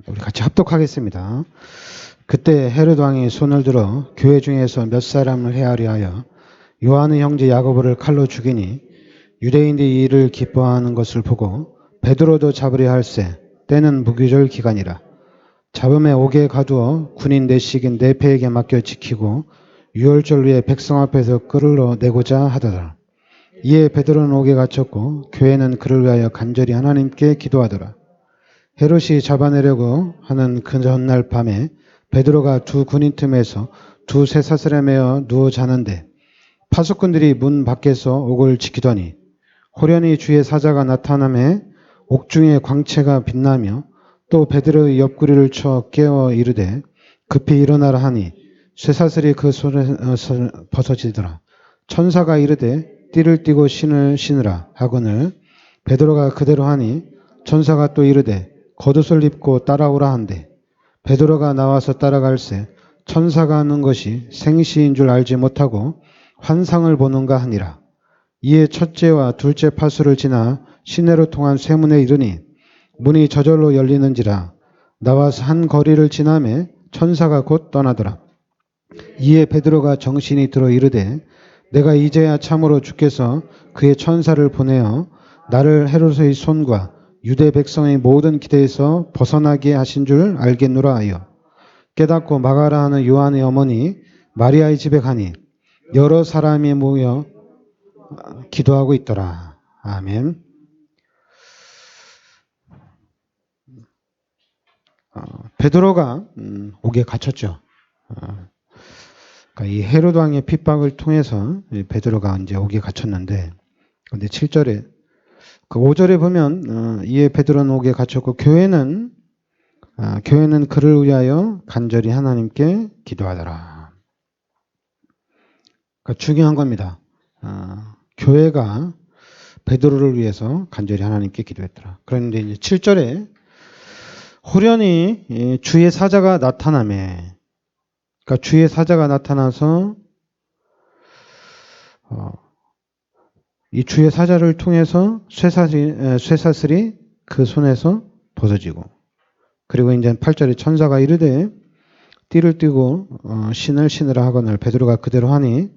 우리 같이 합독하겠습니다. 그때 헤롯 왕이 손을 들어 교회 중에서 몇 사람을 헤아려 하여 요한의 형제 야고보를 칼로 죽이니 유대인들이 이를 기뻐하는 것을 보고 베드로도 잡으려 할세 때는 무교절 기간이라. 잡음에 옥에 가두어 군인 내식인 내패에게 맡겨 지키고 유월절 후에 백성 앞에서 끌어 내고자 하더라. 이에 베드로는 옥에 갇혔고 교회는 그를 위하여 간절히 하나님께 기도하더라. 헤롯이 잡아내려고 하는 그 전날 밤에 베드로가 두 군인 틈에서 두 쇠사슬에 매어 누워 자는데 파수꾼들이 문 밖에서 옥을 지키더니 호련히 주의 사자가 나타나매 옥중에 광채가 빛나며 또 베드로의 옆구리를 쳐 깨워 이르되 급히 일어나라 하니 쇠사슬이 그 손에서 벗어지더라. 천사가 이르되 띠를 띠고 신을 신으라 하거늘 베드로가 그대로 하니 천사가 또 이르되 겉옷을 입고 따라오라 한대 베드로가 나와서 따라갈새 천사가 하는 것이 생시인 줄 알지 못하고 환상을 보는가 하니라. 이에 첫째와 둘째 파수를 지나 시내로 통한 쇠문에 이르니 문이 저절로 열리는지라. 나와서 한 거리를 지나매 천사가 곧 떠나더라. 이에 베드로가 정신이 들어 이르되 내가 이제야 참으로 주께서 그의 천사를 보내어 나를 헤롯의 손과 유대 백성의 모든 기대에서 벗어나게 하신 줄 알겠노라 하여 깨닫고 마가라 하는 요한의 어머니 마리아의 집에 가니 여러 사람이 모여 기도하고 있더라. 아멘. 베드로가 옥에 갇혔죠. 그러니까 이 헤롯 왕의 핍박을 통해서 베드로가 이제 옥에 갇혔는데, 근데 7절에 그 5절에 보면 이에 베드로는 옥에 갇혔고 교회는 그를 위하여 간절히 하나님께 기도하더라. 그러니까 중요한 겁니다. 교회가 베드로를 위해서 간절히 하나님께 기도했더라. 그런데 이제 7절에 호련히 주의 사자가 나타나매, 그러니까 주의 사자가 나타나서 이 주의 사자를 통해서 쇠사슬이 그 손에서 벗어지고, 그리고 이제 8절에 천사가 이르되 띠를 띠고 신을 신으라 하거늘 베드로가 그대로 하니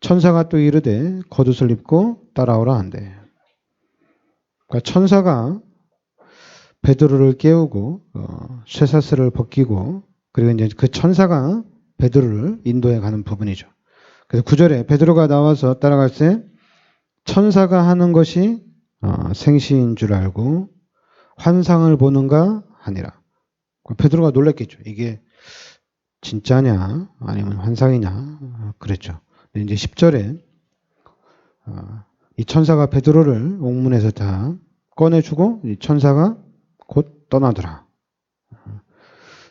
천사가 또 이르되 겉옷을 입고 따라오라 한대. 그러니까 천사가 베드로를 깨우고 쇠사슬을 벗기고, 그리고 이제 그 천사가 베드로를 인도해 가는 부분이죠. 그래서 9절에 베드로가 나와서 따라갈 때 천사가 하는 것이 생시인 줄 알고 환상을 보는가 하니라. 베드로가 놀랐겠죠. 이게 진짜냐 아니면 환상이냐 그랬죠. 이제 10절에 이 천사가 베드로를 옥문에서 다 꺼내주고 이 천사가 곧 떠나더라.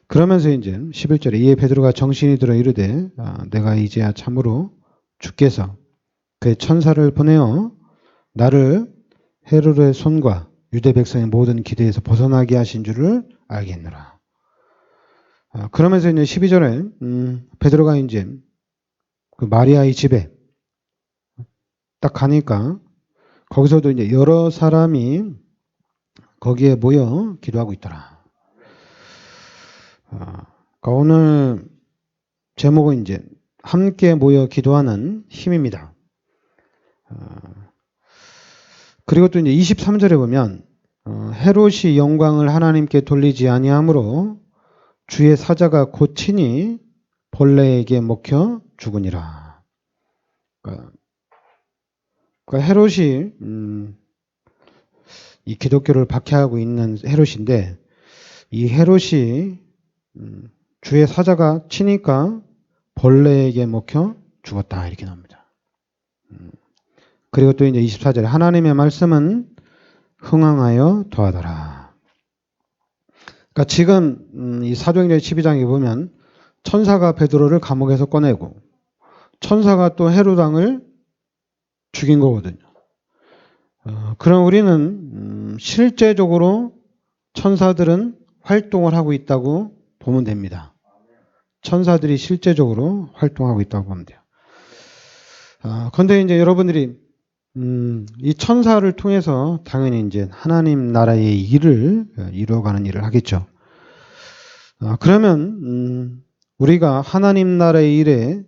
그러면서 이제 11절에 이에 베드로가 정신이 들어 이르되 내가 이제야 참으로 주께서 그의 천사를 보내어 나를 헤롯의 손과 유대 백성의 모든 기대에서 벗어나게 하신 줄을 알겠노라. 그러면서 이제 12절에 베드로가 이제 그 마리아의 집에 딱 가니까 거기서도 이제 여러 사람이 거기에 모여 기도하고 있더라. 그러니까 오늘 제목은 이제 함께 모여 기도하는 힘입니다. 그리고 또 이제 23절에 보면 헤롯이 영광을 하나님께 돌리지 아니하므로 주의 사자가 곧 친히 벌레에게 먹혀 죽으니라. 그러니까 헤롯이 이 기독교를 박해하고 있는 헤롯인데 이 헤롯이 주의 사자가 치니까 벌레에게 먹혀 죽었다 이렇게 나옵니다. 그리고 또 이제 24절에 하나님의 말씀은 흥황하여 더하더라. 그러니까 지금 이 사도행전 12장에 보면 천사가 베드로를 감옥에서 꺼내고 천사가 또 헤롯 왕을 죽인 거거든요. 그럼 우리는 실제적으로 천사들은 활동을 하고 있다고 보면 됩니다. 천사들이 실제적으로 활동하고 있다고 보면 돼요. 그런데 이제 여러분들이 이 천사를 통해서 당연히 이제 하나님 나라의 일을 이루어가는 일을 하겠죠. 그러면 우리가 하나님 나라의 일에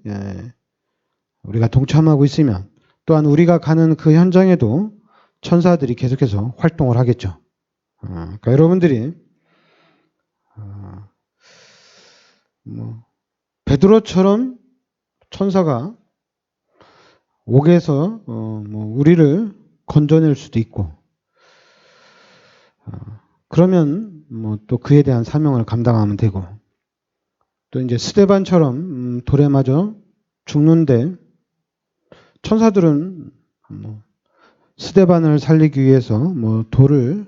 우리가 동참하고 있으면 또한 우리가 가는 그 현장에도 천사들이 계속해서 활동을 하겠죠. 그러니까 여러분들이 베드로처럼 천사가 옥에서 우리를 건져낼 수도 있고, 그러면 또 그에 대한 사명을 감당하면 되고, 또 이제 스데반처럼 돌에 맞아 죽는데 천사들은 스데반을 살리기 위해서 돌을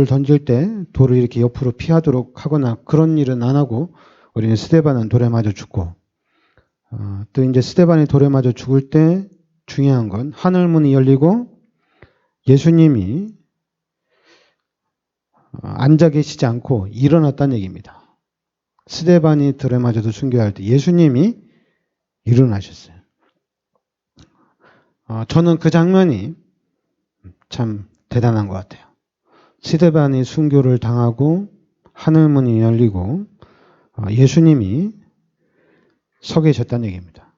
던질 때 돌을 이렇게 옆으로 피하도록 하거나 그런 일은 안 하고 우리는 스데반은 돌에 맞아 죽고, 또 이제 스데반이 돌에 맞아 죽을 때 중요한 건 하늘 문이 열리고 예수님이 앉아 계시지 않고 일어났다는 얘기입니다. 스데반이 돌에 맞아서 순교할 때 예수님이 일어나셨어요. 저는 그 장면이 참 대단한 것 같아요. 스데반이 순교를 당하고 하늘 문이 열리고 예수님이 서 계셨다는 얘기입니다.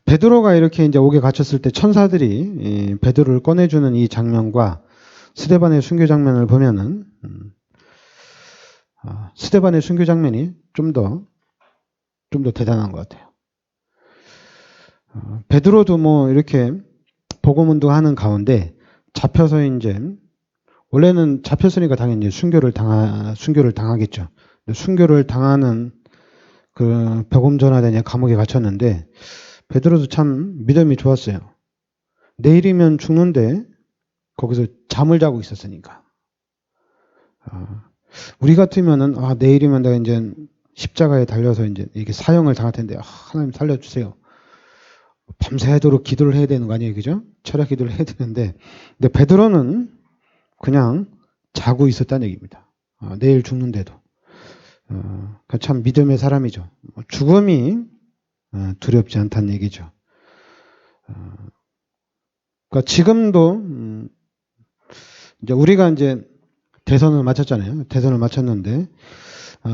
베드로가 이렇게 이제 옥에 갇혔을 때 천사들이 베드로를 꺼내주는 이 장면과 스데반의 순교 장면을 보면은 스데반의 순교 장면이 좀 더 대단한 것 같아요. 베드로도 이렇게 복음 운동하는 가운데 잡혀서 이제 원래는 잡혔으니까 당연히 순교를 당하겠죠. 순교를 당하는 그 복음 전하대냐 감옥에 갇혔는데 베드로도 참 믿음이 좋았어요. 내일이면 죽는데 거기서 잠을 자고 있었으니까. 우리 같으면은 내일이면 내가 이제 십자가에 달려서 이제 이렇게 사형을 당할 텐데 하나님 살려주세요. 밤새도록 기도를 해야 되는 거 아니에요, 그죠? 철학 기도를 해야 되는데, 근데 베드로는 그냥 자고 있었다는 얘기입니다. 내일 죽는데도. 참 믿음의 사람이죠. 죽음이 두렵지 않다는 얘기죠. 그러니까 지금도 이제 우리가 이제 대선을 마쳤잖아요. 대선을 마쳤는데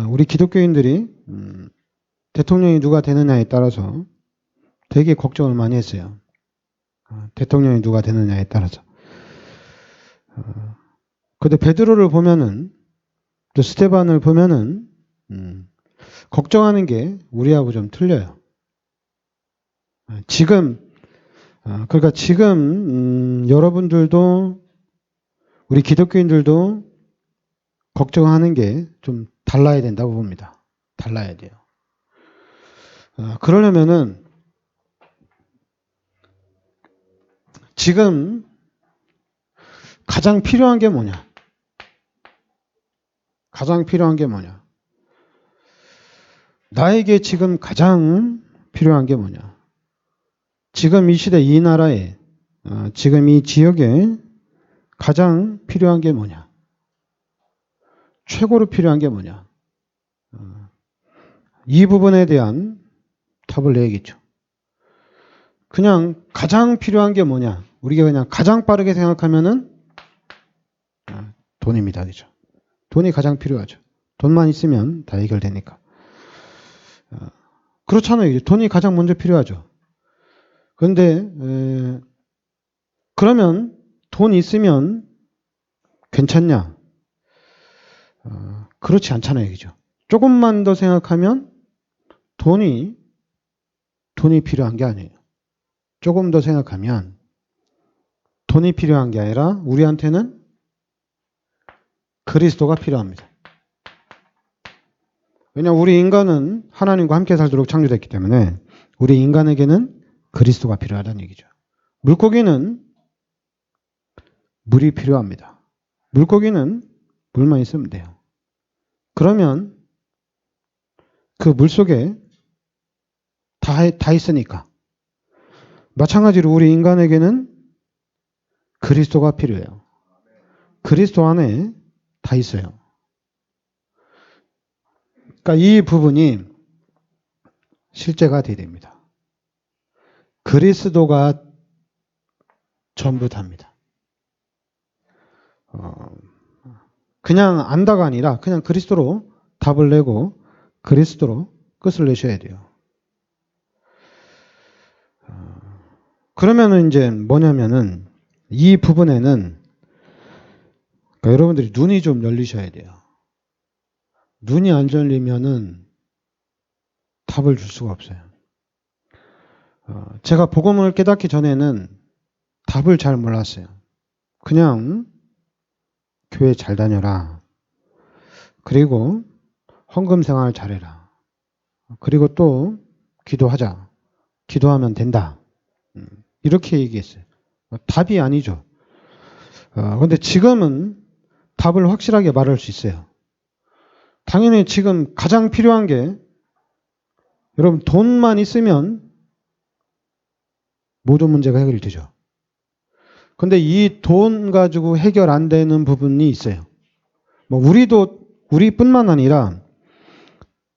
우리 기독교인들이 대통령이 누가 되느냐에 따라서 되게 걱정을 많이 했어요. 대통령이 누가 되느냐에 따라서. 근데 베드로를 보면은 또 스데반을 보면은 걱정하는 게 우리하고 좀 틀려요. 그러니까 지금 여러분들도 우리 기독교인들도 걱정하는 게 좀 달라야 된다고 봅니다. 달라야 돼요. 그러려면은 지금 가장 필요한 게 뭐냐? 가장 필요한 게 뭐냐? 나에게 지금 가장 필요한 게 뭐냐? 지금 이 시대 이 나라에 지금 이 지역에 가장 필요한 게 뭐냐? 최고로 필요한 게 뭐냐? 이 부분에 대한 답을 내야겠죠. 그냥 가장 필요한 게 뭐냐? 우리가 그냥 가장 빠르게 생각하면은 돈입니다. 그죠? 돈이 가장 필요하죠. 돈만 있으면 다 해결되니까. 그렇잖아요. 돈이 가장 먼저 필요하죠. 그런데 그러면 돈 있으면 괜찮냐? 그렇지 않잖아요. 그죠? 조금만 더 생각하면 돈이 필요한 게 아니에요. 조금 더 생각하면 돈이 필요한 게 아니라 우리한테는 그리스도가 필요합니다. 왜냐하면 우리 인간은 하나님과 함께 살도록 창조됐기 때문에 우리 인간에게는 그리스도가 필요하다는 얘기죠. 물고기는 물이 필요합니다. 물고기는 물만 있으면 돼요. 그러면 그 물 속에 다 있으니까. 마찬가지로 우리 인간에게는 그리스도가 필요해요. 그리스도 안에 다 있어요. 그러니까 이 부분이 실제가 돼야 됩니다. 그리스도가 전부 답니다. 그냥 안다가 아니라 그냥 그리스도로 답을 내고 그리스도로 끝을 내셔야 돼요. 그러면은 이제 뭐냐면은 이 부분에는 그러니까 여러분들이 눈이 좀 열리셔야 돼요. 눈이 안 열리면은 답을 줄 수가 없어요. 제가 복음을 깨닫기 전에는 답을 잘 몰랐어요. 그냥 교회 잘 다녀라. 그리고 헌금 생활 잘해라. 그리고 또 기도하자. 기도하면 된다. 이렇게 얘기했어요. 답이 아니죠. 그런데 지금은 답을 확실하게 말할 수 있어요. 당연히 지금 가장 필요한 게 여러분 돈만 있으면 모든 문제가 해결이 되죠. 근데 이 돈 가지고 해결 안 되는 부분이 있어요. 뭐 우리뿐만 아니라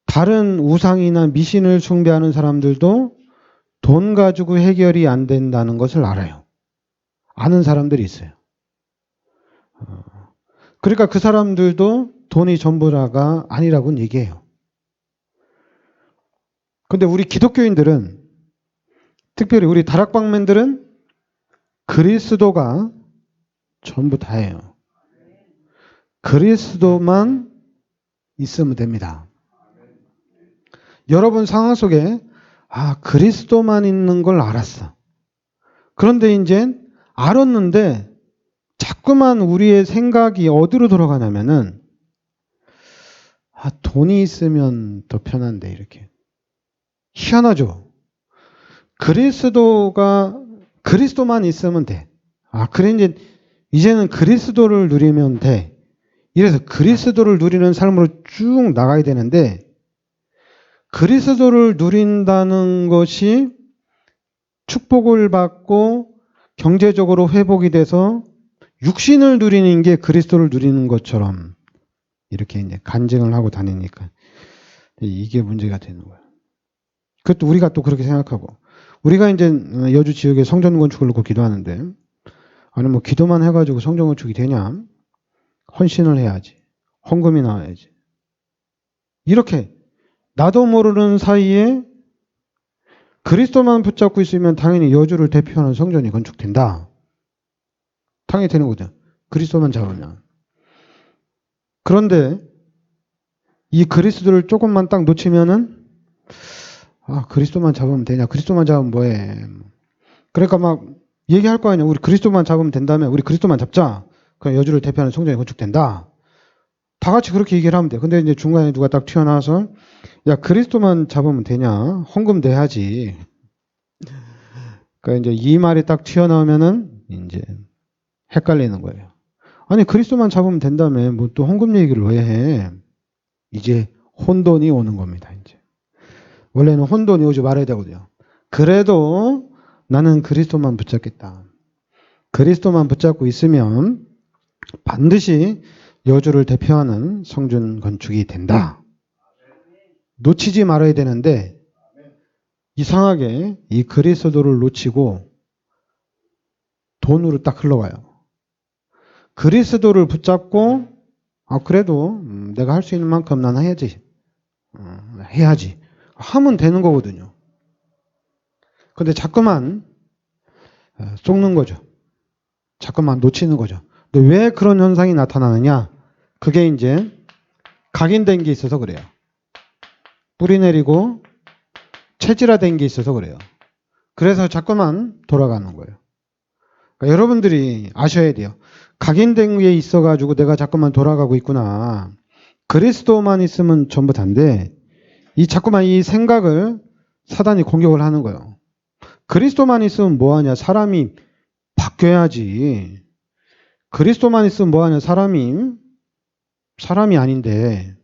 다른 우상이나 미신을 숭배하는 사람들도 돈 가지고 해결이 안 된다는 것을 알아요. 아는 사람들이 있어요. 그러니까 그 사람들도 돈이 전부라가 아니라고는 얘기해요. 근데 우리 기독교인들은 특별히 우리 다락방맨들은 그리스도가 전부 다예요. 그리스도만 있으면 됩니다. 여러분 상황 속에 그리스도만 있는 걸 알았어. 그런데 이제 알았는데 자꾸만 우리의 생각이 어디로 돌아가냐면은 돈이 있으면 더 편한데 이렇게. 희한하죠. 그리스도만 있으면 돼. 그래 이제는 그리스도를 누리면 돼. 이래서 그리스도를 누리는 삶으로 쭉 나가야 되는데 그리스도를 누린다는 것이 축복을 받고 경제적으로 회복이 돼서 육신을 누리는 게 그리스도를 누리는 것처럼 이렇게 이제 간증을 하고 다니니까 이게 문제가 되는 거예요. 그것도 우리가 또 그렇게 생각하고 우리가 이제 여주 지역에 성전 건축을 놓고 기도하는데 아니 뭐 기도만 해가지고 성전 건축이 되냐? 헌신을 해야지. 헌금이 나와야지. 이렇게 나도 모르는 사이에 그리스도만 붙잡고 있으면 당연히 여주를 대표하는 성전이 건축된다. 당연히 되는 거죠. 그리스도만 잡으면. 그런데 이 그리스도를 조금만 딱 놓치면은 그리스도만 잡으면 되냐? 그리스도만 잡으면 뭐해? 그러니까 막 얘기할 거 아니야. 우리 그리스도만 잡으면 된다며. 우리 그리스도만 잡자. 그럼 여주를 대표하는 성전이 건축된다. 다 같이 그렇게 얘기를 하면 돼. 근데 이제 중간에 누가 딱 튀어나와서 야 그리스도만 잡으면 되냐? 헌금 내야지. 그러니까 이제 이 말이 딱 튀어나오면은 이제 헷갈리는 거예요. 아니 그리스도만 잡으면 된다며. 뭐 또 헌금 얘기를 왜 해? 이제 혼돈이 오는 겁니다. 이제 원래는 혼돈이 오지 말아야 되거든요. 그래도 나는 그리스도만 붙잡겠다. 그리스도만 붙잡고 있으면 반드시 여주를 대표하는 성전 건축이 된다. 놓치지 말아야 되는데 이상하게 이 그리스도를 놓치고 돈으로 딱 흘러가요. 그리스도를 붙잡고 그래도 내가 할 수 있는 만큼 난 해야지. 하면 되는 거거든요. 근데 자꾸만 속는 거죠. 자꾸만 놓치는 거죠. 근데 왜 그런 현상이 나타나느냐? 그게 이제 각인된 게 있어서 그래요. 뿌리 내리고 체질화된 게 있어서 그래요. 그래서 자꾸만 돌아가는 거예요. 그러니까 여러분들이 아셔야 돼요. 각인된 게 있어가지고 내가 자꾸만 돌아가고 있구나. 그리스도만 있으면 전부 다인데 자꾸만 이 생각을 사단이 공격을 하는 거예요. 그리스도만 있으면 뭐하냐? 사람이 바뀌어야지. 그리스도만 있으면 뭐하냐? 사람이 아닌데.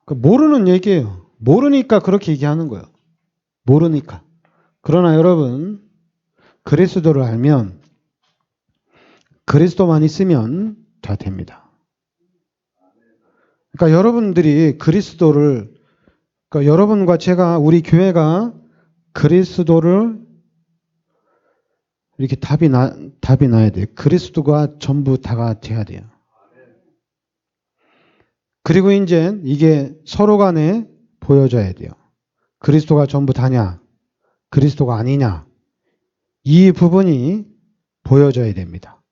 모르는 얘기예요. 모르니까 그렇게 얘기하는 거예요. 모르니까. 그러나 여러분, 그리스도를 알면 그리스도만 있으면 다 됩니다. 그러니까 여러분들이 그러니까 여러분과 제가, 우리 교회가 그리스도를 이렇게 답이 나야 돼요. 그리스도가 전부 다가 돼야 돼요. 그리고 이제 이게 서로 간에 보여져야 돼요. 그리스도가 전부 다냐? 그리스도가 아니냐? 이 부분이 보여져야 됩니다.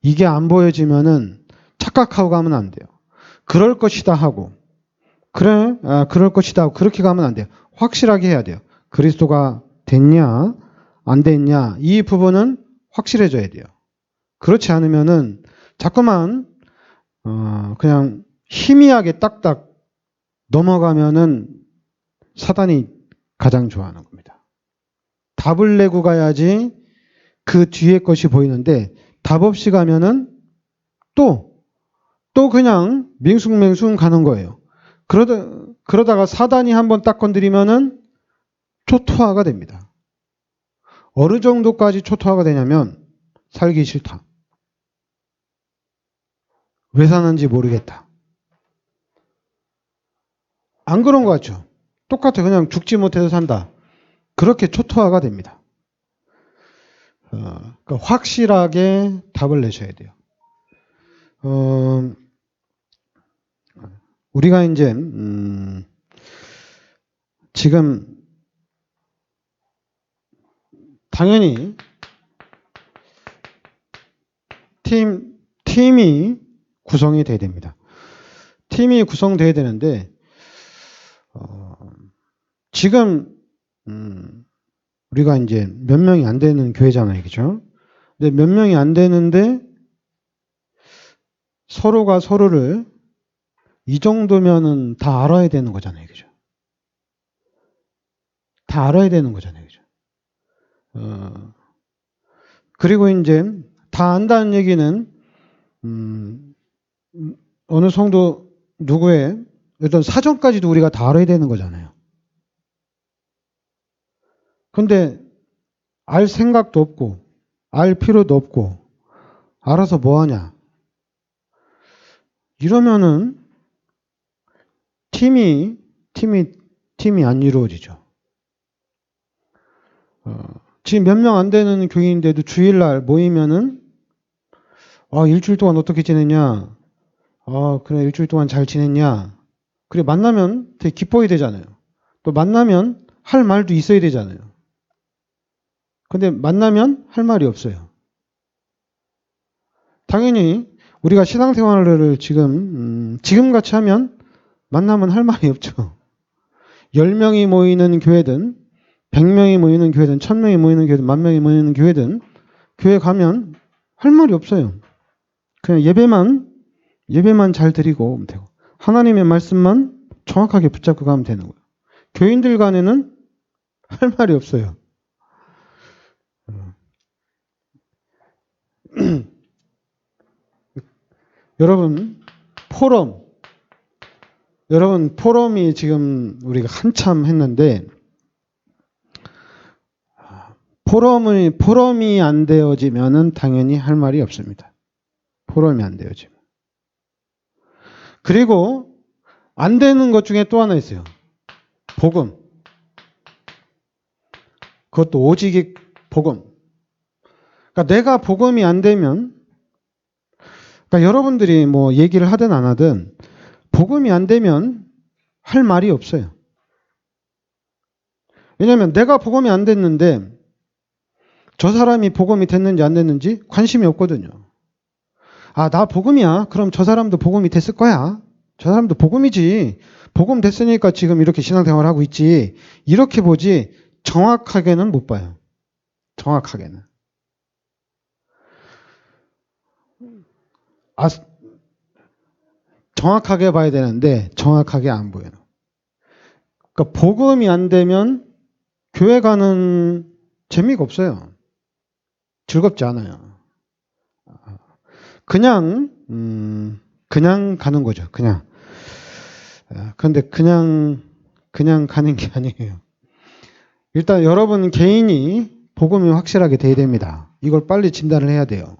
이게 안 보여지면은 착각하고 가면 안 돼요. 그럴 것이다 하고, 그래, 그럴 것이다 하고, 그렇게 가면 안 돼요. 확실하게 해야 돼요. 그리스도가 됐냐, 안 됐냐, 이 부분은 확실해져야 돼요. 그렇지 않으면은 자꾸만, 그냥 희미하게 딱딱 넘어가면은 사단이 가장 좋아하는 겁니다. 답을 내고 가야지 그 뒤에 것이 보이는데 답 없이 가면은 또 그냥 맹숭맹숭 가는 거예요. 그러다가 사단이 한번 딱 건드리면은 초토화가 됩니다. 어느 정도까지 초토화가 되냐면 살기 싫다. 왜 사는지 모르겠다. 안 그런 것 같죠? 똑같아. 그냥 죽지 못해서 산다. 그렇게 초토화가 됩니다. 그러니까 확실하게 답을 내셔야 돼요. 우리가 이제 지금 당연히 팀이 구성이 돼야 됩니다. 팀이 구성돼야 되는데 지금 우리가 이제 몇 명이 안 되는 교회잖아요, 그죠? 근데 몇 명이 안 되는데 서로가 서로를 이 정도면은 다 알아야 되는 거잖아요, 그죠? 다 알아야 되는 거잖아요, 그죠? 그리고 이제 다 안다는 얘기는 어느 성도 누구의 어떤 사정까지도 우리가 다 알아야 되는 거잖아요. 근데 알 생각도 없고 알 필요도 없고 알아서 뭐 하냐? 이러면은 팀이 안 이루어지죠. 지금 몇 명 안 되는 교인인데도 주일날 모이면은 일주일 동안 어떻게 지냈냐? 그래 일주일 동안 잘 지냈냐? 그래 만나면 되게 기뻐야 되잖아요. 또 만나면 할 말도 있어야 되잖아요. 근데 만나면 할 말이 없어요. 당연히 우리가 신앙생활을 지금 같이 하면 만나면 할 말이 없죠. 10명이 모이는 교회든 100명이 모이는 교회든 1000명이 모이는 교회든 10,000명이 모이는 교회든 교회 가면 할 말이 없어요. 그냥 예배만 잘 드리고 오면 되고 하나님의 말씀만 정확하게 붙잡고 가면 되는 거예요. 교인들 간에는 할 말이 없어요. 여러분 포럼이 지금 우리가 한참 했는데 포럼이 안 되어지면은 당연히 할 말이 없습니다. 포럼이 안 되어지면. 그리고 안 되는 것 중에 또 하나 있어요. 복음. 그것도 오직 복음. 그러니까 내가 복음이 안 되면 그러니까 여러분들이 뭐 얘기를 하든 안 하든 복음이 안 되면 할 말이 없어요. 왜냐하면 내가 복음이 안 됐는데 저 사람이 복음이 됐는지 안 됐는지 관심이 없거든요. 나 복음이야. 그럼 저 사람도 복음이 됐을 거야. 저 사람도 복음이지. 복음 됐으니까 지금 이렇게 신앙생활 하고 있지. 이렇게 보지 정확하게는 못 봐요. 정확하게는. 정확하게 봐야 되는데 정확하게 안 보여요. 그러니까 복음이 안 되면 교회 가는 재미가 없어요. 즐겁지 않아요. 그냥 가는 거죠. 그냥. 그런데 그냥 가는 게 아니에요. 일단 여러분 개인이 복음이 확실하게 돼야 됩니다. 이걸 빨리 진단을 해야 돼요.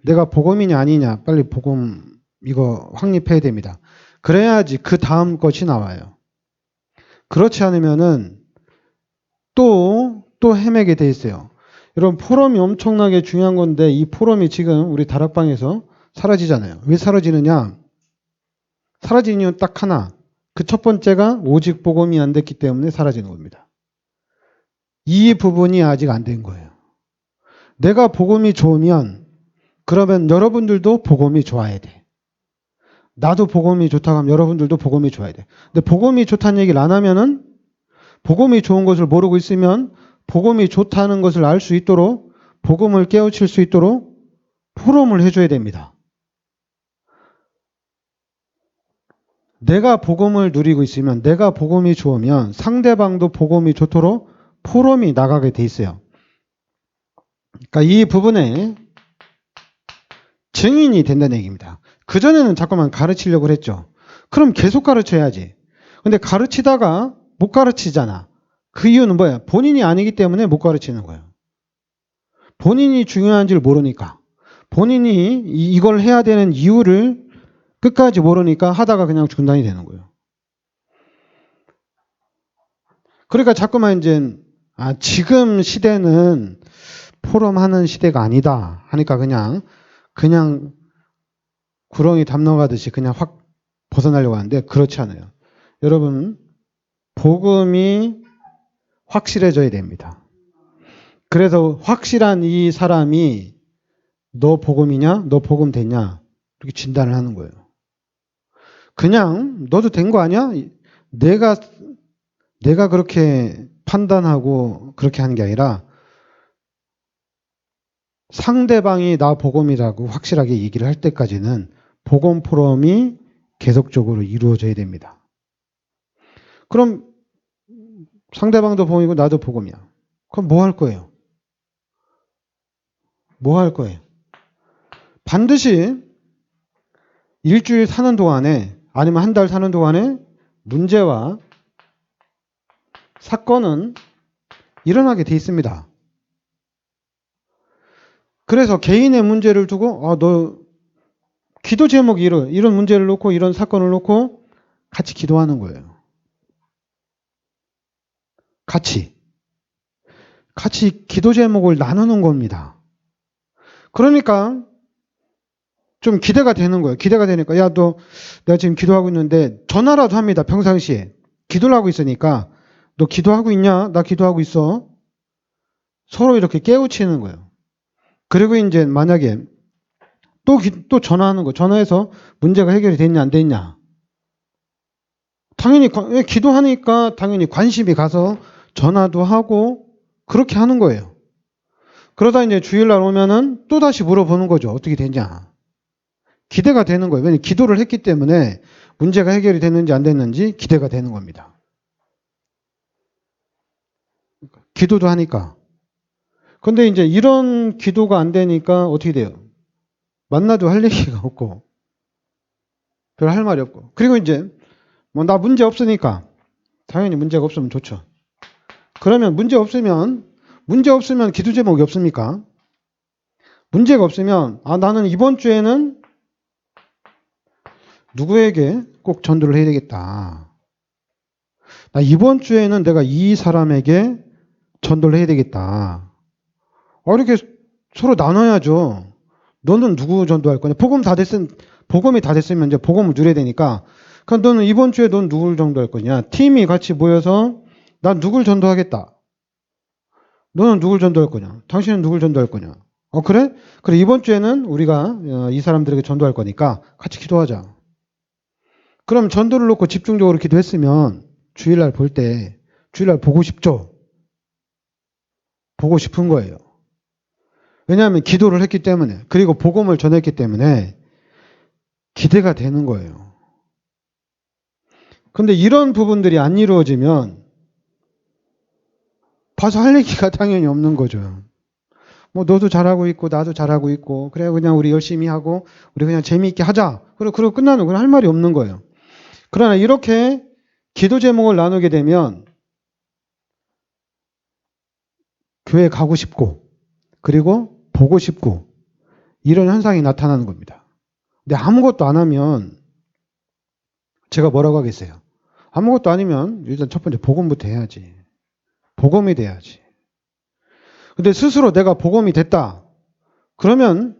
내가 복음이냐 아니냐 빨리 복음 이거 확립해야 됩니다. 그래야지 그 다음 것이 나와요. 그렇지 않으면은 또 헤매게 돼 있어요. 여러분 포럼이 엄청나게 중요한 건데 이 포럼이 지금 우리 다락방에서 사라지잖아요. 왜 사라지느냐? 사라진 이유는 딱 하나. 그 첫 번째가 오직 복음이 안 됐기 때문에 사라지는 겁니다. 이 부분이 아직 안 된 거예요. 내가 복음이 좋으면 그러면 여러분들도 복음이 좋아야 돼. 나도 복음이 좋다고 하면 여러분들도 복음이 좋아야 돼. 근데 복음이 좋다는 얘기를 안 하면은 복음이 좋은 것을 모르고 있으면 복음이 좋다는 것을 알 수 있도록 복음을 깨우칠 수 있도록 포럼을 해줘야 됩니다. 내가 복음을 누리고 있으면 내가 복음이 좋으면 상대방도 복음이 좋도록 포럼이 나가게 돼 있어요. 그러니까 이 부분에 증인이 된다는 얘기입니다. 그전에는 자꾸만 가르치려고 했죠. 그럼 계속 가르쳐야지. 근데 가르치다가 못 가르치잖아. 그 이유는 뭐야? 본인이 아니기 때문에 못 가르치는 거예요. 본인이 중요한지를 모르니까. 본인이 이걸 해야 되는 이유를 끝까지 모르니까 하다가 그냥 중단이 되는 거예요. 그러니까 자꾸만 이제 지금 시대는 포럼 하는 시대가 아니다 하니까 그냥 구렁이 담 넘어가듯이 그냥 확 벗어나려고 하는데 그렇지 않아요. 여러분, 복음이 확실해져야 됩니다. 그래서 확실한 이 사람이 너 복음이냐? 너 복음 됐냐? 이렇게 진단을 하는 거예요. 그냥 너도 된 거 아니야? 내가 그렇게 판단하고 그렇게 하는 게 아니라 상대방이 나 복음이라고 확실하게 얘기를 할 때까지는 복음 포럼이 계속적으로 이루어져야 됩니다. 그럼 상대방도 복음이고 나도 복음이야. 그럼 뭐 할 거예요? 뭐 할 거예요? 반드시 일주일 사는 동안에 아니면 한 달 사는 동안에 문제와 사건은 일어나게 돼 있습니다. 그래서 개인의 문제를 두고 너 기도 제목이 이런 문제를 놓고 이런 사건을 놓고 같이 기도하는 거예요. 같이 기도 제목을 나누는 겁니다. 그러니까 좀 기대가 되는 거예요. 기대가 되니까 내가 지금 기도하고 있는데 전화라도 합니다. 평상시에 기도를 하고 있으니까 너 기도하고 있냐? 나 기도하고 있어. 서로 이렇게 깨우치는 거예요. 그리고 이제 만약에 또 전화하는 거. 전화해서 문제가 해결이 됐냐 안 됐냐. 당연히 기도하니까 당연히 관심이 가서 전화도 하고 그렇게 하는 거예요. 그러다 이제 주일날 오면은 또 다시 물어보는 거죠. 어떻게 됐냐. 기대가 되는 거예요. 왜냐하면 기도를 했기 때문에 문제가 해결이 됐는지 안 됐는지 기대가 되는 겁니다. 기도도 하니까. 근데 이제 이런 기도가 안 되니까 어떻게 돼요? 만나도 할 얘기가 없고 별 할 말이 없고. 그리고 이제 나 문제 없으니까 당연히 문제가 없으면 좋죠. 그러면 문제 없으면 기도 제목이 없습니까? 문제가 없으면 나는 이번 주에는 누구에게 꼭 전도를 해야 되겠다. 나 이번 주에는 내가 이 사람에게 전도를 해야 되겠다. 이렇게 서로 나눠야죠. 너는 누구 전도할 거냐? 복음이 다 됐으면 이제 복음을 누려야 되니까. 그럼 너는 이번 주에 넌 누굴 전도할 거냐? 팀이 같이 모여서 난 누굴 전도하겠다. 너는 누굴 전도할 거냐? 당신은 누굴 전도할 거냐? 그래? 그래, 이번 주에는 우리가 이 사람들에게 전도할 거니까 같이 기도하자. 그럼 전도를 놓고 집중적으로 기도했으면 주일날 보고 싶죠? 보고 싶은 거예요. 왜냐하면 기도를 했기 때문에, 그리고 복음을 전했기 때문에 기대가 되는 거예요. 근데 이런 부분들이 안 이루어지면 봐서 할 얘기가 당연히 없는 거죠. 너도 잘하고 있고 나도 잘하고 있고 그래 그냥 우리 열심히 하고 우리 그냥 재미있게 하자. 그리고 끝나는 건 할 말이 없는 거예요. 그러나 이렇게 기도 제목을 나누게 되면 교회 가고 싶고 그리고 보고 싶고 이런 현상이 나타나는 겁니다. 근데 아무것도 안 하면 제가 뭐라고 하겠어요? 아무것도 아니면 일단 첫 번째 복음부터 해야지. 복음이 돼야지. 근데 스스로 내가 복음이 됐다. 그러면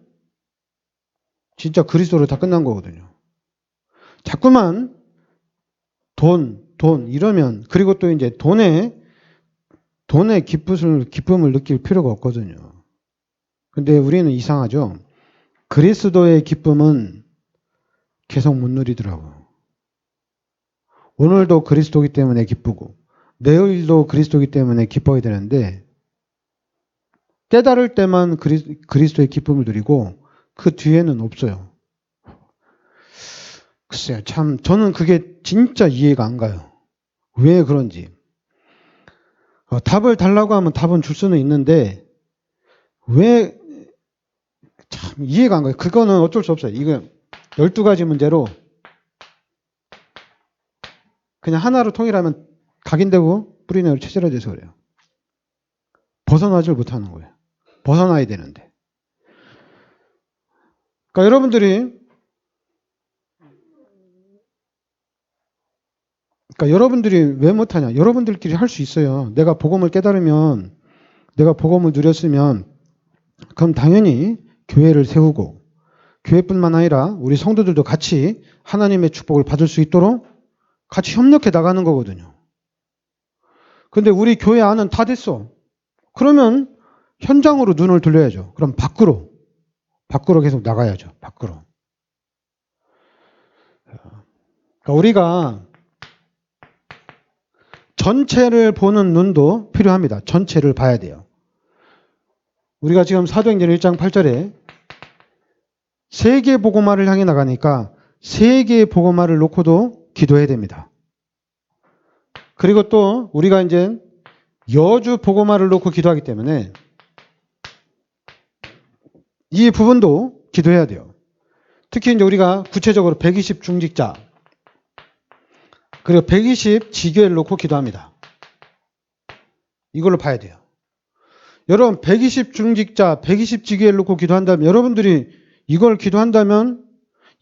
진짜 그리스도로 다 끝난 거거든요. 자꾸만 돈 이러면, 그리고 또 이제 돈의 기쁨을 느낄 필요가 없거든요. 근데 우리는 이상하죠. 그리스도의 기쁨은 계속 못 누리더라고요. 오늘도 그리스도기 때문에 기쁘고 내일도 그리스도기 때문에 기뻐야 되는데, 깨달을 때만 그리스도의 기쁨을 누리고 그 뒤에는 없어요. 글쎄요, 참 저는 그게 진짜 이해가 안 가요. 왜 그런지. 답을 달라고 하면 답은 줄 수는 있는데 왜, 참 이해가 안 가요. 그거는 어쩔 수 없어요. 이거 12가지 문제로 그냥 하나로 통일하면 각인되고 뿌리내로 체질화돼서 그래요. 벗어나질 못하는 거예요. 벗어나야 되는데. 그러니까 여러분들이 왜 못하냐? 여러분들끼리 할 수 있어요. 내가 복음을 깨달으면, 내가 복음을 누렸으면, 그럼 당연히 교회를 세우고, 교회뿐만 아니라 우리 성도들도 같이 하나님의 축복을 받을 수 있도록 같이 협력해 나가는 거거든요. 근데 우리 교회 안은 다 됐어. 그러면 현장으로 눈을 돌려야죠. 그럼 밖으로 계속 나가야죠. 밖으로. 그러니까 우리가 전체를 보는 눈도 필요합니다. 전체를 봐야 돼요. 우리가 지금 사도행전 1장 8절에 세계 복음화를 향해 나가니까 세계 복음화를 놓고도 기도해야 됩니다. 그리고 또 우리가 이제 여주 복음화를 놓고 기도하기 때문에 이 부분도 기도해야 돼요. 특히 이제 우리가 구체적으로 120 중직자 그리고 120 지교회를 놓고 기도합니다. 이걸로 봐야 돼요. 여러분 120 중직자, 120 지교회를 놓고 기도한다면, 여러분들이 이걸 기도한다면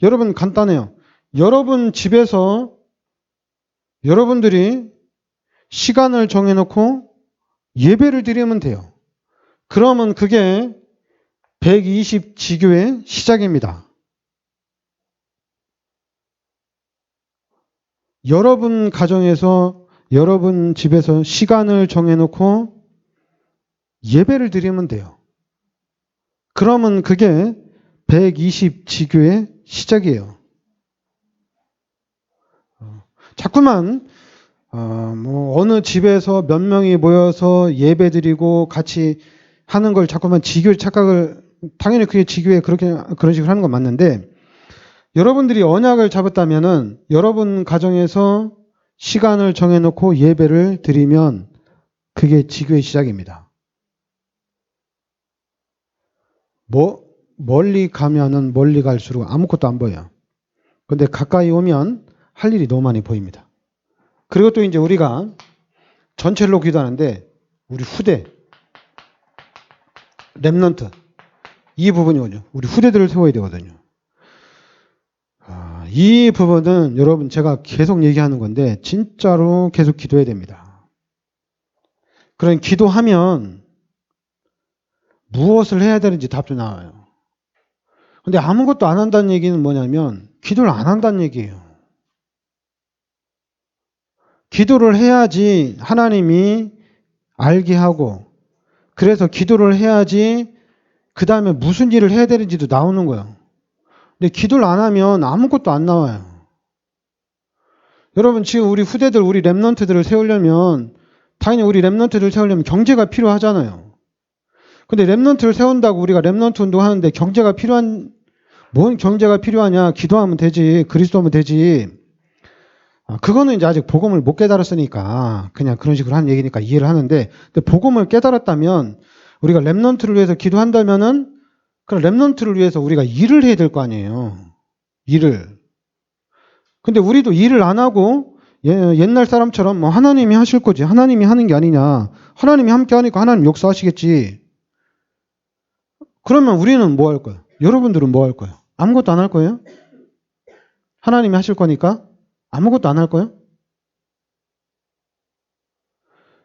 여러분 간단해요. 여러분 집에서 여러분들이 시간을 정해놓고 예배를 드리면 돼요. 그러면 그게 120 지교의 시작입니다. 여러분 가정에서, 여러분 집에서 시간을 정해놓고 예배를 드리면 돼요. 그러면 그게 120 지교의 시작이에요. 자꾸만 어느 집에서 몇 명이 모여서 예배 드리고 같이 하는 걸 자꾸만 지교의 착각을, 당연히 그게 지교에 그런 식으로 하는 건 맞는데, 여러분들이 언약을 잡았다면은 여러분 가정에서 시간을 정해놓고 예배를 드리면 그게 지교의 시작입니다. 멀리 가면은 멀리 갈수록 아무것도 안 보여요. 근데 가까이 오면 할 일이 너무 많이 보입니다. 그리고 또 이제 우리가 전체로 기도하는데 우리 후대, 렘넌트, 이 부분이거든요. 우리 후대들을 세워야 되거든요. 이 부분은 여러분 제가 계속 얘기하는 건데 진짜로 계속 기도해야 됩니다. 그럼 기도하면 무엇을 해야 되는지 답도 나와요. 근데 아무것도 안 한다는 얘기는 뭐냐면 기도를 안 한다는 얘기예요. 기도를 해야지 하나님이 알게 하고, 그래서 기도를 해야지 그 다음에 무슨 일을 해야 되는지도 나오는 거예요. 근데 기도를 안 하면 아무것도 안 나와요. 여러분 지금 우리 후대들, 우리 렘넌트들을 세우려면, 당연히 우리 렘넌트들을 세우려면 경제가 필요하잖아요. 근데 렘넌트를 세운다고 우리가 렘넌트 운동하는데 경제가 뭔 경제가 필요하냐? 기도하면 되지, 그리스도하면 되지. 그거는 이제 아직 복음을 못 깨달았으니까 그냥 그런 식으로 하는 얘기니까 이해를 하는데, 근데 복음을 깨달았다면 우리가 렘넌트를 위해서 기도한다면은 그럼 렘넌트를 위해서 우리가 일을 해야 될 거 아니에요. 일을. 근데 우리도 일을 안 하고 옛날 사람처럼 하나님이 하실 거지, 하나님이 하는 게 아니냐, 하나님이 함께 하니까 하나님 역사하시겠지. 그러면 우리는 뭐 할 거예요? 여러분들은 뭐 할 거예요? 아무것도 안 할 거예요? 하나님이 하실 거니까 아무것도 안 할 거예요?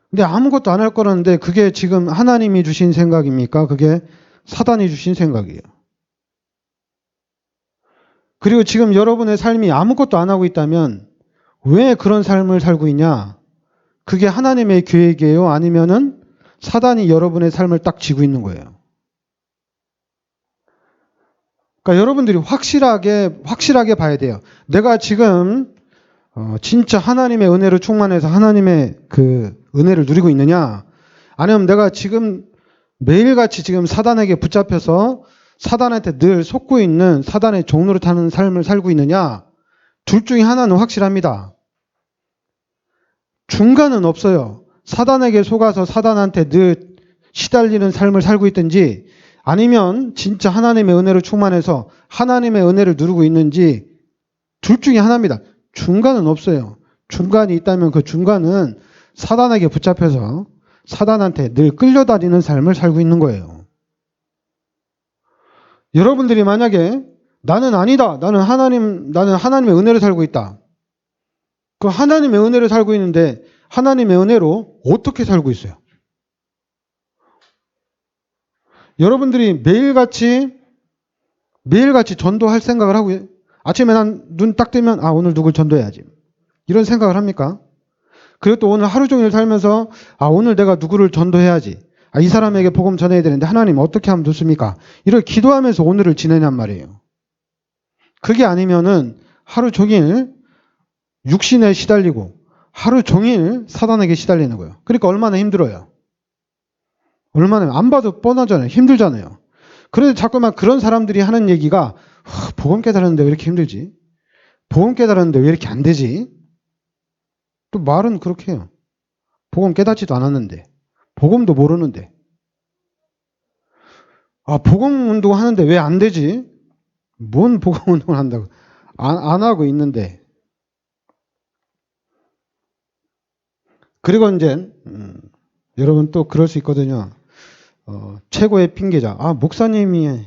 근데 아무것도 안 할 거라는데 그게 지금 하나님이 주신 생각입니까? 그게 사단이 주신 생각이에요. 그리고 지금 여러분의 삶이 아무것도 안 하고 있다면 왜 그런 삶을 살고 있냐? 그게 하나님의 계획이에요? 아니면은 사단이 여러분의 삶을 딱 쥐고 있는 거예요? 그러니까 여러분들이 확실하게 봐야 돼요. 내가 지금 진짜 하나님의 은혜로 충만해서 하나님의 그 은혜를 누리고 있느냐? 아니면 내가 지금 매일같이 지금 사단에게 붙잡혀서 사단한테 늘 속고 있는 사단의 종로를 타는 삶을 살고 있느냐? 둘 중에 하나는 확실합니다. 중간은 없어요. 사단에게 속아서 사단한테 늘 시달리는 삶을 살고 있든지 아니면 진짜 하나님의 은혜로 충만해서 하나님의 은혜를 누리고 있는지 둘 중에 하나입니다. 중간은 없어요. 중간이 있다면 그 중간은 사단에게 붙잡혀서 사단한테 늘 끌려다니는 삶을 살고 있는 거예요. 여러분들이 만약에 나는 아니다. 나는 하나님의 은혜를 살고 있다. 그 하나님의 은혜를 살고 있는데 하나님의 은혜로 어떻게 살고 있어요? 여러분들이 매일같이 전도할 생각을 하고 아침에 난 눈 딱 뜨면 오늘 누굴 전도해야지. 이런 생각을 합니까? 그리고 또 오늘 하루 종일 살면서 오늘 내가 누구를 전도해야지. 이 사람에게 복음 전해야 되는데 하나님 어떻게 하면 좋습니까? 이렇게 기도하면서 오늘을 지내냔 말이에요. 그게 아니면은 하루 종일 육신에 시달리고 하루 종일 사단에게 시달리는 거예요. 그러니까 얼마나 힘들어요. 얼마나 안 봐도 뻔하잖아요. 힘들잖아요. 그런데 자꾸만 그런 사람들이 하는 얘기가 복음 깨달았는데 왜 이렇게 힘들지? 복음 깨달았는데 왜 이렇게 안 되지? 또 말은 그렇게 해요. 복음 깨닫지도 않았는데 복음도 모르는데 복음 운동 하는데 왜 안 되지? 뭔 복음 운동을 한다고 안 하고 있는데. 그리고 이제 여러분 또 그럴 수 있거든요. 최고의 핑계자. 목사님이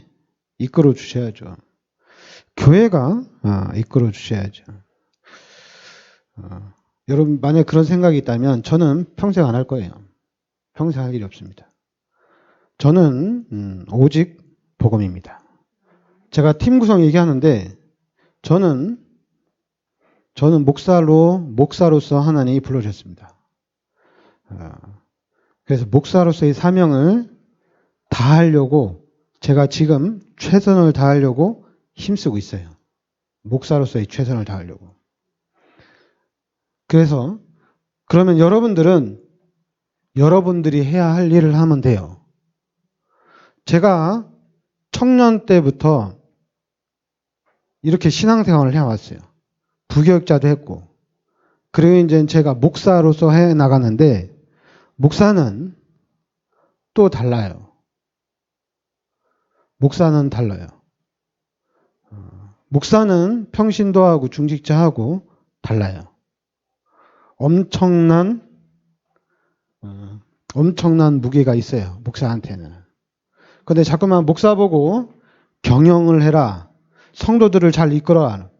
이끌어 주셔야죠. 교회가 이끌어 주셔야죠. 여러분 만약에 그런 생각이 있다면 저는 평생 안 할 거예요. 평생 할 일이 없습니다. 저는 오직 복음입니다. 제가 팀 구성 얘기하는데 저는 목사로서 하나님이 불러주셨습니다. 그래서 목사로서의 사명을 다하려고 제가 지금 최선을 다하려고 힘쓰고 있어요. 목사로서의 최선을 다하려고. 그래서 그러면 여러분들이 해야 할 일을 하면 돼요. 제가 청년 때부터 이렇게 신앙생활을 해왔어요. 부교육자도 했고. 그리고 이제 제가 목사로서 해 나가는데 목사는 또 달라요. 목사는 달라요. 목사는 평신도하고 중직자하고 달라요. 엄청난 무게가 있어요. 목사한테는. 근데 자꾸만 목사 보고 경영을 해라. 성도들을 잘 이끌어라.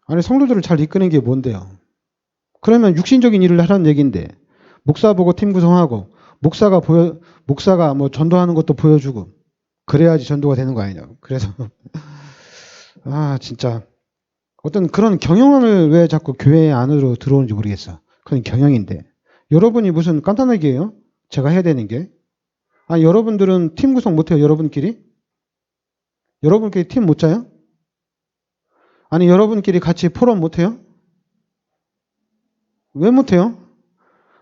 아니 성도들을 잘 이끄는 게 뭔데요? 그러면 육신적인 일을 하라는 얘기인데 목사 보고 팀 구성하고 목사가 뭐 전도하는 것도 보여주고 그래야지 전도가 되는 거 아니냐고. 그래서 진짜 어떤 그런 경영을 왜 자꾸 교회 안으로 들어오는지 모르겠어. 그건 경영인데 여러분이 무슨 간단하게 해요? 제가 해야 되는 게 여러분들은 팀 구성 못해요? 여러분끼리 팀 못 짜요? 아니 여러분끼리 같이 포럼 못해요? 왜 못해요?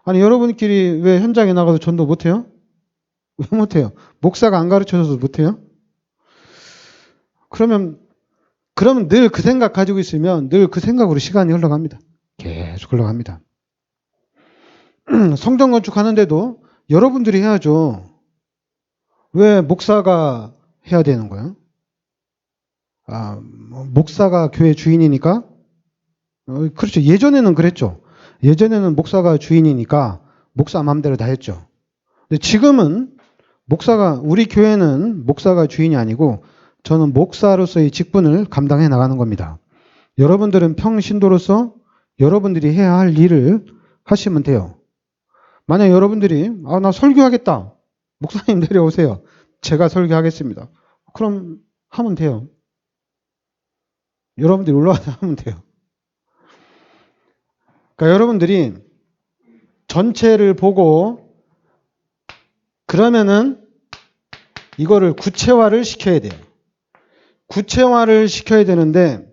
아니 여러분끼리 왜 현장에 나가서 전도 못해요? 왜 못해요? 목사가 안 가르쳐줘서 못해요? 그러면 늘 그 생각 가지고 있으면 늘 그 생각으로 시간이 흘러갑니다. 계속 흘러갑니다. 성전 건축하는데도 여러분들이 해야죠. 왜 목사가 해야 되는 거예요? 목사가 교회 주인이니까? 그렇죠. 예전에는 그랬죠. 예전에는 목사가 주인이니까 목사 마음대로 다 했죠. 근데 지금은 우리 교회는 목사가 주인이 아니고 저는 목사로서의 직분을 감당해 나가는 겁니다. 여러분들은 평신도로서 여러분들이 해야 할 일을 하시면 돼요. 만약 여러분들이 나 설교하겠다. 목사님 내려오세요. 제가 설교하겠습니다. 그럼 하면 돼요. 여러분들이 올라와서 하면 돼요. 그러니까 여러분들이 전체를 보고 그러면은 이거를 구체화를 시켜야 돼요. 구체화를 시켜야 되는데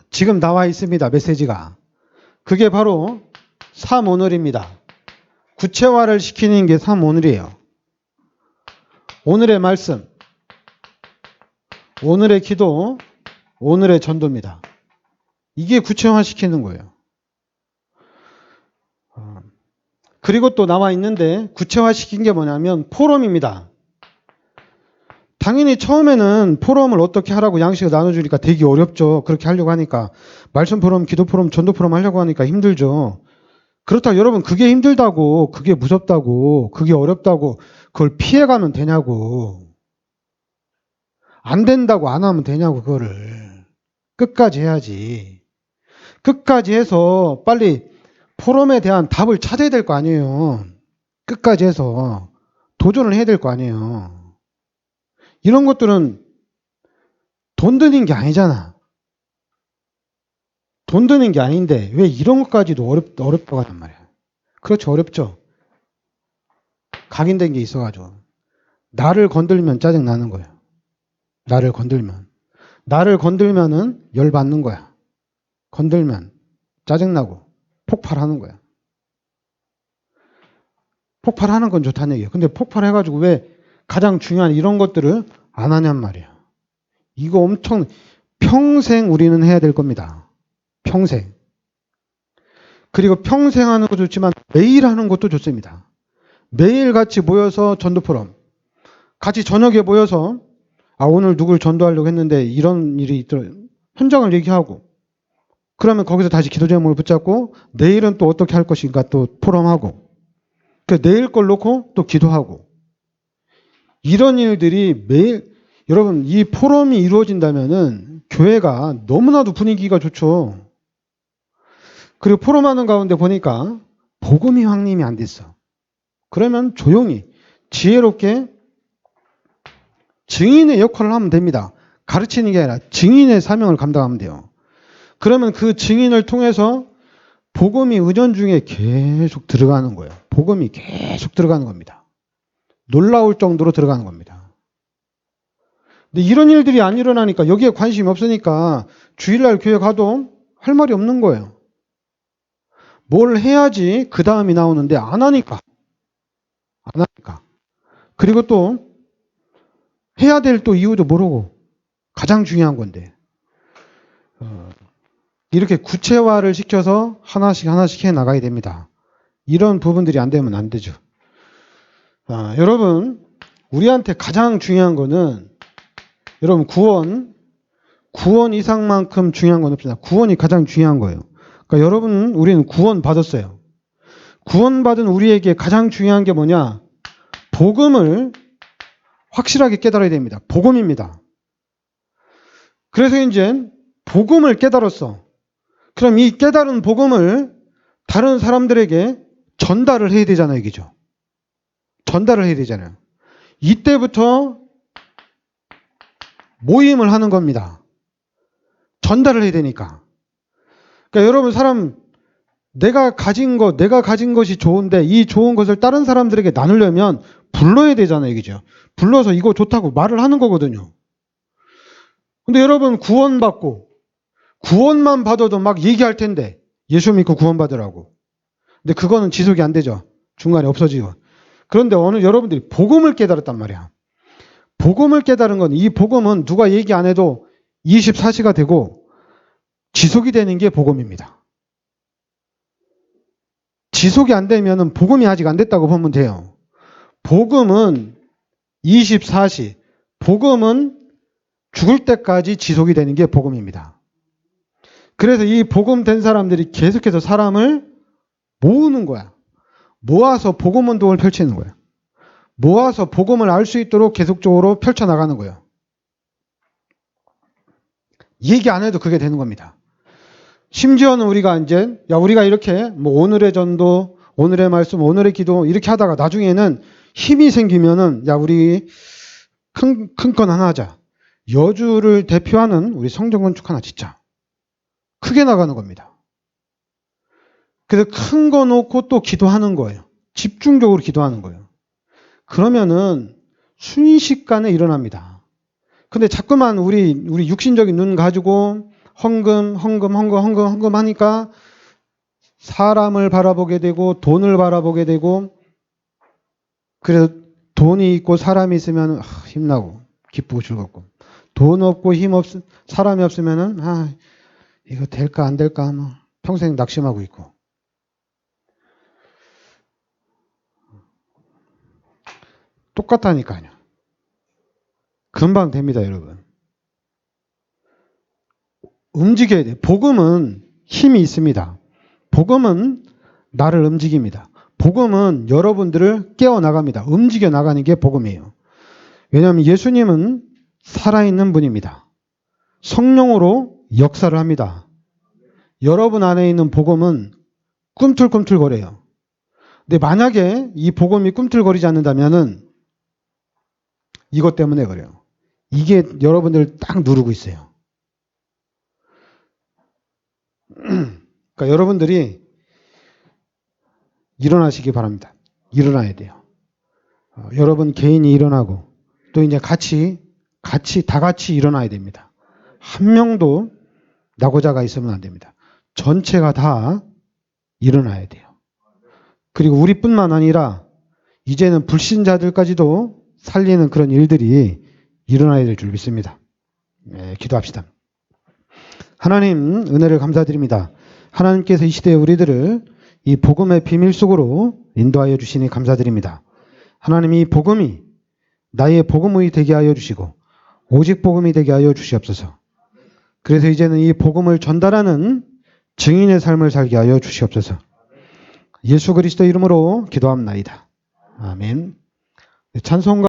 지금 나와 있습니다. 메시지가. 그게 바로 3오늘입니다. 구체화를 시키는 게 3오늘이에요. 오늘의 말씀, 오늘의 기도, 오늘의 전도입니다. 이게 구체화 시키는 거예요. 그리고 또 나와 있는데 구체화 시킨 게 뭐냐면 포럼입니다. 당연히 처음에는 포럼을 어떻게 하라고 양식을 나눠주니까 되게 어렵죠. 그렇게 하려고 하니까. 말씀 포럼, 기도 포럼, 전도 포럼 하려고 하니까 힘들죠. 그렇다고 여러분 그게 힘들다고, 그게 무섭다고, 그게 어렵다고 그걸 피해가면 되냐고. 안 된다고 안 하면 되냐고 그거를. 끝까지 해야지. 끝까지 해서 빨리 포럼에 대한 답을 찾아야 될 거 아니에요. 끝까지 해서 도전을 해야 될 거 아니에요. 이런 것들은 돈 드는 게 아니잖아. 돈 드는 게 아닌데 왜 이런 것까지도 어렵다고 하단 말이야. 그렇죠. 어렵죠. 각인된 게 있어가지고. 나를 건들면 짜증나는 거예요. 나를 건들면. 나를 건들면은 열받는 거야. 건들면 짜증나고 폭발하는 거야. 폭발하는 건 좋다는 얘기예요. 근데 폭발해가지고 왜 가장 중요한 이런 것들을 안 하냔 말이야. 이거 엄청 평생 우리는 해야 될 겁니다. 평생. 그리고 평생 하는 것도 좋지만 매일 하는 것도 좋습니다. 매일 같이 모여서 전도 포럼. 같이 저녁에 모여서 오늘 누굴 전도하려고 했는데 이런 일이 있더라. 현장을 얘기하고 그러면 거기서 다시 기도 제목을 붙잡고 내일은 또 어떻게 할 것인가 또 포럼하고 내일 걸 놓고 또 기도하고 이런 일들이 매일 여러분 이 포럼이 이루어진다면은 교회가 너무나도 분위기가 좋죠. 그리고 포럼하는 가운데 보니까 복음이 확립이 안 됐어. 그러면 조용히 지혜롭게 증인의 역할을 하면 됩니다. 가르치는 게 아니라 증인의 사명을 감당하면 돼요. 그러면 그 증인을 통해서 복음이 은연중에 계속 들어가는 거예요. 복음이 계속 들어가는 겁니다. 놀라울 정도로 들어가는 겁니다. 근데 이런 일들이 안 일어나니까 여기에 관심이 없으니까 주일날 교회 가도 할 말이 없는 거예요. 뭘 해야지 그 다음이 나오는데 안 하니까. 안 하니까. 그리고 또 해야 될 또 이유도 모르고 가장 중요한 건데 이렇게 구체화를 시켜서 하나씩 하나씩 해 나가야 됩니다. 이런 부분들이 안 되면 안 되죠. 여러분 우리한테 가장 중요한 거는 여러분 구원 이상만큼 중요한 건 없습니다. 구원이 가장 중요한 거예요. 그러니까 여러분 우리는 구원 받았어요. 구원받은 우리에게 가장 중요한 게 뭐냐? 복음을 확실하게 깨달아야 됩니다. 복음입니다. 그래서 이제 복음을 깨달았어. 그럼 이 깨달은 복음을 다른 사람들에게 전달을 해야 되잖아요. 이게죠. 전달을 해야 되잖아요. 이때부터 모임을 하는 겁니다. 전달을 해야 되니까. 그러니까 여러분 내가 가진 것이 좋은데 이 좋은 것을 다른 사람들에게 나누려면 불러야 되잖아요. 이게죠. 불러서 이거 좋다고 말을 하는 거거든요. 근데 여러분 구원만 받아도 막 얘기할 텐데 예수 믿고 구원받으라고. 근데 그거는 지속이 안 되죠. 중간에 없어지고. 그런데 오늘 여러분들이 복음을 깨달았단 말이야. 복음을 깨달은 건 이 복음은 누가 얘기 안 해도 24시가 되고 지속이 되는 게 복음입니다. 지속이 안 되면은 복음이 아직 안 됐다고 보면 돼요. 복음은 24시, 복음은 죽을 때까지 지속이 되는 게 복음입니다. 그래서 이 복음 된 사람들이 계속해서 사람을 모으는 거야. 모아서 복음 운동을 펼치는 거야. 모아서 복음을 알 수 있도록 계속적으로 펼쳐나가는 거예요. 얘기 안 해도 그게 되는 겁니다. 심지어는 우리가 우리가 이렇게 오늘의 전도, 오늘의 말씀, 오늘의 기도 이렇게 하다가 나중에는 힘이 생기면은 우리 큰 건 하나 하자. 여주를 대표하는 우리 성전 건축 하나 짓자. 크게 나가는 겁니다. 그래서 큰 거 놓고 또 기도하는 거예요. 집중적으로 기도하는 거예요. 그러면은 순식간에 일어납니다. 근데 자꾸만 우리 육신적인 눈 가지고 헌금 하니까 사람을 바라보게 되고 돈을 바라보게 되고, 그래서 돈이 있고 사람이 있으면 힘나고 기쁘고 즐겁고, 돈 없고 사람이 없으면은 이거 될까 안 될까 뭐 평생 낙심하고 있고. 똑같다니까요. 금방 됩니다, 여러분. 움직여야 돼요. 복음은 힘이 있습니다. 복음은 나를 움직입니다. 복음은 여러분들을 깨워나갑니다. 움직여 나가는 게 복음이에요. 왜냐하면 예수님은 살아있는 분입니다. 성령으로 역사를 합니다. 여러분 안에 있는 복음은 꿈틀꿈틀거려요. 근데 만약에 이 복음이 꿈틀거리지 않는다면은 이것 때문에 그래요. 이게 여러분들을 딱 누르고 있어요. 그러니까 여러분들이 일어나시기 바랍니다. 일어나야 돼요. 여러분 개인이 일어나고 또 이제 다 같이 일어나야 됩니다. 한 명도 낙오자가 있으면 안 됩니다. 전체가 다 일어나야 돼요. 그리고 우리뿐만 아니라 이제는 불신자들까지도 살리는 그런 일들이 일어나야 될 줄 믿습니다. 네, 기도합시다. 하나님 은혜를 감사드립니다. 하나님께서 이 시대에 우리들을 이 복음의 비밀 속으로 인도하여 주시니 감사드립니다. 하나님, 이 복음이 나의 복음이 되게 하여 주시고 오직 복음이 되게 하여 주시옵소서. 그래서 이제는 이 복음을 전달하는 증인의 삶을 살게 하여 주시옵소서. 예수 그리스도 이름으로 기도합나이다. 아멘. 찬송가